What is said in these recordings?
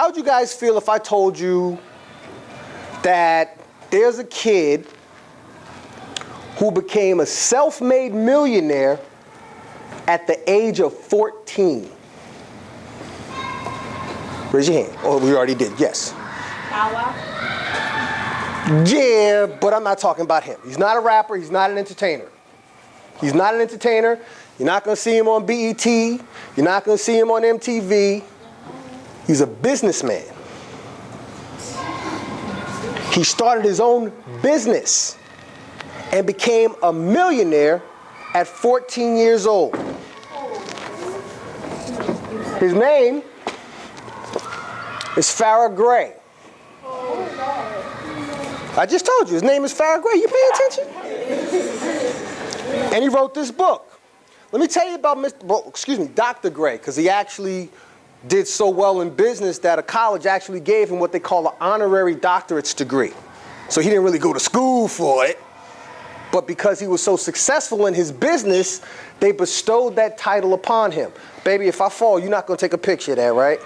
How would you guys feel if I told you that there's a kid who became a self-made millionaire at the age of 14? Raise your hand. Oh, we already did. Yes. Yeah, but I'm not talking about him. He's not a rapper. He's not an entertainer. He's not an entertainer. You're not going to see him on BET. You're not going to see him on MTV. He's a businessman. He started his own business and became a millionaire at 14 years old. His name is Farrah Gray. I just told you, his name is Farrah Gray. You pay attention? And he wrote this book. Let me tell you about Dr. Gray, because he actually did so well in business that a college actually gave him what they call an honorary doctorate's degree. So he didn't really go to school for it, but because he was so successful in his business, they bestowed that title upon him. Baby, if I fall, you're not going to take a picture of that, right?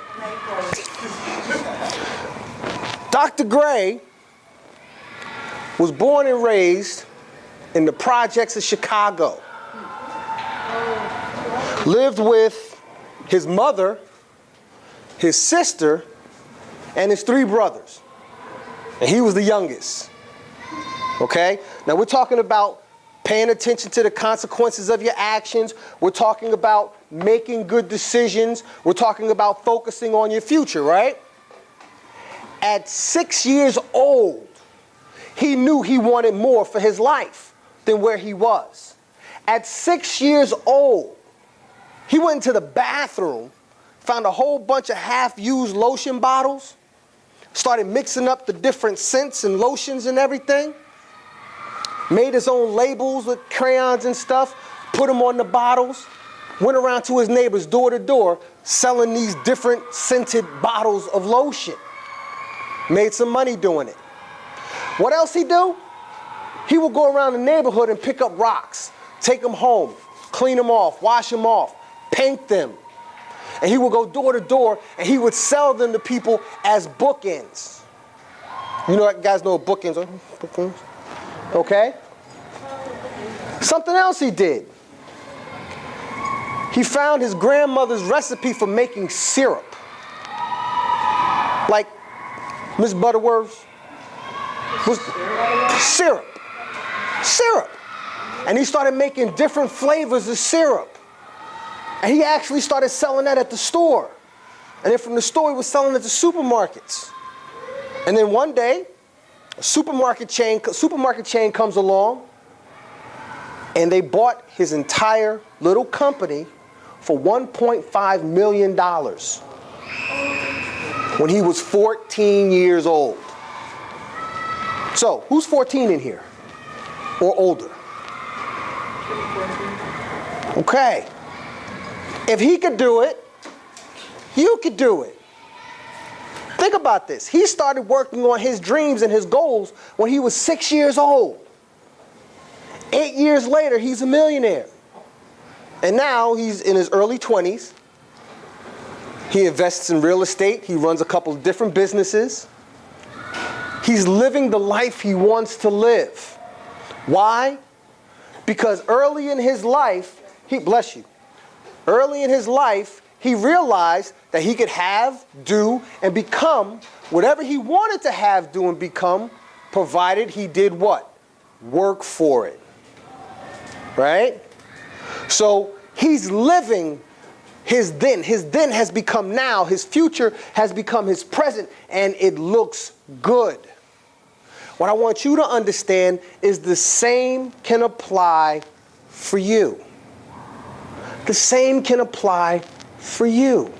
Dr. Gray was born and raised in the projects of Chicago. Lived with his mother, his sister, and his 3 brothers. And he was the youngest. Okay? Now we're talking about paying attention to the consequences of your actions. We're talking about making good decisions. We're talking about focusing on your future, right? At 6 years old, he knew he wanted more for his life than where he was. At 6 years old, he went into the bathroom, found a whole bunch of half-used lotion bottles, started mixing up the different scents and lotions and everything, made his own labels with crayons and stuff, put them on the bottles, went around to his neighbors door to door selling these different scented bottles of lotion. Made some money doing it. What else he do? He would go around the neighborhood and pick up rocks, take them home, clean them off, wash them off, paint them. And he would go door to door and he would sell them to people as bookends. You know, guys know what bookends are? Bookends? Okay? Something else he did. He found his grandmother's recipe for making syrup. Like Miss Butterworth's was syrup. Syrup. And he started making different flavors of syrup. And he actually started selling that at the store. And then from the store, he was selling it to supermarkets. And then one day, a supermarket chain comes along, and they bought his entire little company for $1.5 million when he was 14 years old. So, who's 14 in here? Or older? Okay. If he could do it, you could do it. Think about this. He started working on his dreams and his goals when he was 6 years old. 8 years later, he's a millionaire. And now he's in his early 20s. He invests in real estate. He runs a couple of different businesses. He's living the life he wants to live. Why? Because early in his life, early in his life, he realized that he could have, do, and become whatever he wanted to have, do, and become, provided he did what? Work for it. Right? So he's living his then. His then has become now. His future has become his present, and it looks good. What I want you to understand is the same can apply for you. The same can apply for you.